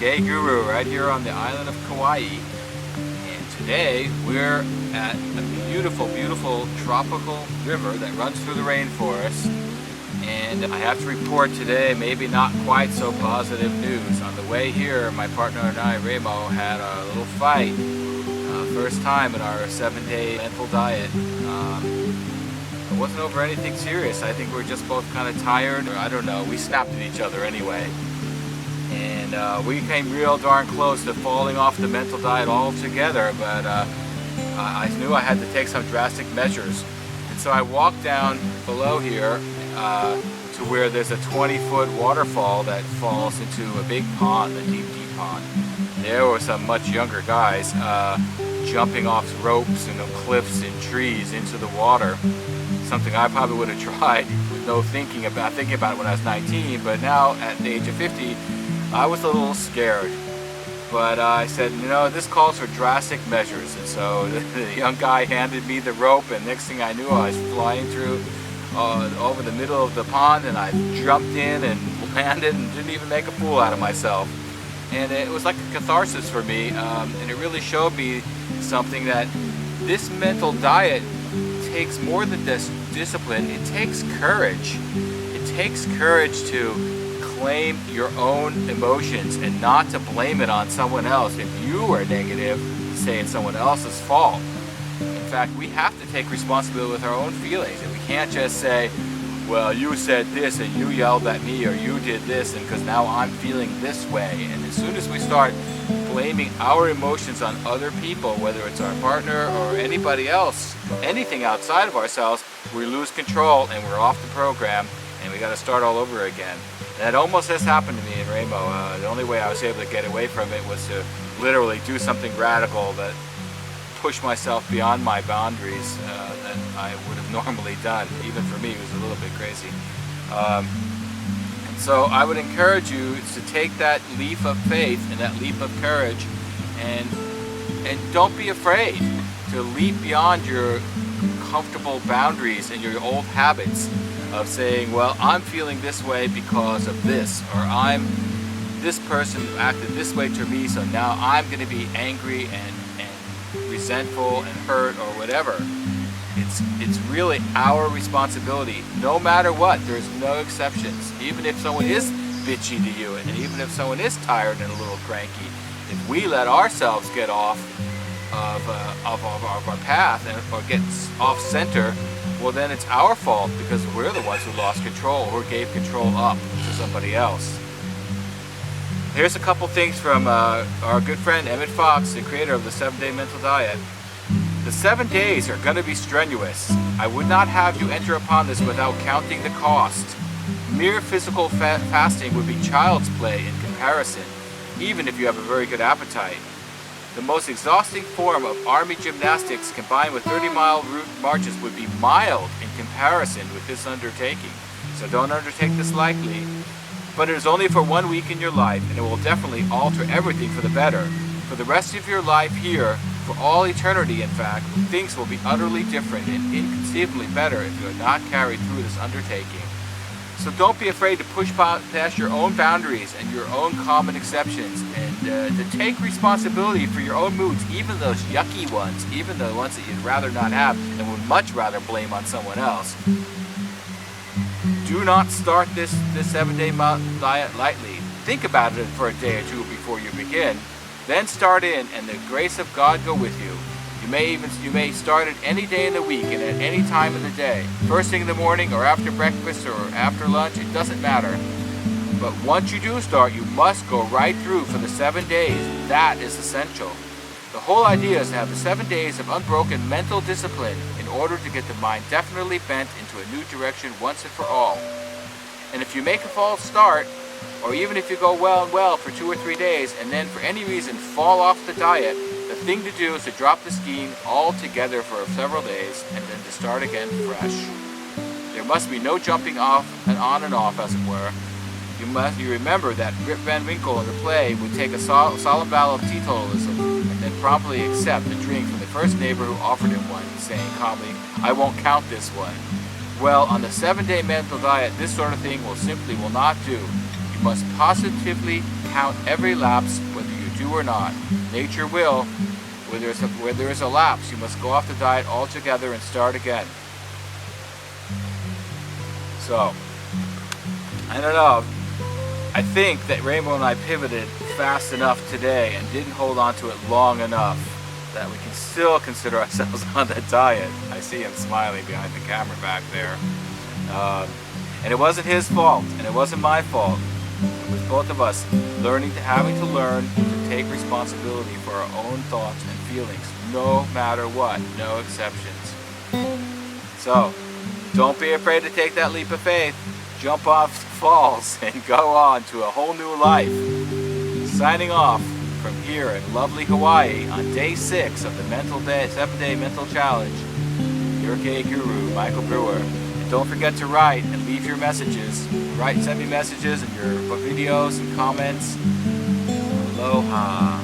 Gay Guru right here on the island of Kauai. And today we're at a beautiful, beautiful tropical river that runs through the rainforest. And I have to report today, maybe not quite so positive news. On the way here, my partner and I, Remo, had a little fight. First time in our 7-day mental diet. It wasn't over anything serious. I think we're just both kind of tired, or I don't know. We snapped at each other anyway. And we came real darn close to falling off the mental diet altogether, but I knew I had to take some drastic measures. And so I walked down below here to where there's a 20-foot waterfall that falls into a big pond, a deep, deep pond. There were some much younger guys jumping off ropes and cliffs and trees into the water. Something I probably would have tried with no thinking about it when I was 19, but now at the age of 50, I was a little scared. But I said, you know, this calls for drastic measures. And so the young guy handed me the rope, and next thing I knew, I was flying through over the middle of the pond, and I jumped in and landed and didn't even make a fool out of myself. And it was like a catharsis for me, and it really showed me something, that this mental diet takes more than just discipline. It takes courage. It takes courage to claim your own emotions and not to blame it on someone else. If you are negative, say it's someone else's fault. In fact, we have to take responsibility with our own feelings, and we can't just say, well, you said this and you yelled at me, or you did this, and because now I'm feeling this way. And as soon as we start blaming our emotions on other people, whether it's our partner or anybody else, anything outside of ourselves, we lose control and we're off the program, and we got to start all over again. And that almost has happened to me in Remo. The only way I was able to get away from it was to literally do something radical that pushed myself beyond my boundaries that I would have normally done. Even for me, it was a little bit crazy. And so I would encourage you to take that leap of faith and that leap of courage, and don't be afraid to leap beyond your comfortable boundaries and your old habits of saying, well, I'm feeling this way because of this, or this person acted this way to me, so now I'm going to be angry and resentful and hurt or whatever. It's really our responsibility, no matter what. There's no exceptions. Even if someone is bitchy to you, and even if someone is tired and a little cranky, if we let ourselves get off of our path or get off center, well, then it's our fault, because we're the ones who lost control or gave control up to somebody else. Here's a couple things from our good friend Emmett Fox, the creator of the 7-Day Mental Diet. The 7 days are going to be strenuous. I would not have you enter upon this without counting the cost. Mere physical fasting would be child's play in comparison, even if you have a very good appetite. The most exhausting form of army gymnastics combined with 30-mile route marches would be mild in comparison with this undertaking. So don't undertake this lightly. But it is only for 1 week in your life, and it will definitely alter everything for the better. For the rest of your life here, for all eternity in fact, things will be utterly different and inconceivably better if you are not carried through this undertaking. So don't be afraid to push past your own boundaries and your own common exceptions, and to take responsibility for your own moods, even those yucky ones, even the ones that you'd rather not have and would much rather blame on someone else. Do not start this 7-day diet lightly. Think about it for a day or two before you begin. Then start in, and the grace of God go with you. You may start it any day in the week and at any time of the day. First thing in the morning, or after breakfast, or after lunch, it doesn't matter. But once you do start, you must go right through for the 7 days. That is essential. The whole idea is to have the 7 days of unbroken mental discipline in order to get the mind definitely bent into a new direction once and for all. And if you make a false start, or even if you go well for 2 or 3 days and then for any reason fall off the diet, the thing to do is to drop the skiing altogether for several days and then to start again fresh. There must be no jumping off and on and off, as it were. You remember that Rip Van Winkle in the play would take a solemn vow of teetotalism and then promptly accept a drink from the first neighbor who offered him one, saying calmly, "I won't count this one." Well, on the 7-day mental diet, this sort of thing will not do. You must positively count every lapse, whether you do or not. Nature will. Where there is a lapse, you must go off the diet altogether and start again. So, I don't know. I think that Remo and I pivoted fast enough today and didn't hold on to it long enough that we can still consider ourselves on the diet. I see him smiling behind the camera back there. And it wasn't his fault, and it wasn't my fault. It was both of us having to learn to take responsibility for our own thoughts and feelings, no matter what, no exceptions. So, don't be afraid to take that leap of faith. Jump off falls and go on to a whole new life. Signing off from here in lovely Hawaii on day 6 of the 7-day mental challenge. Your K Guru, Michael Brewer. And don't forget to write and leave your messages. Send me messages and your videos and comments. Aloha.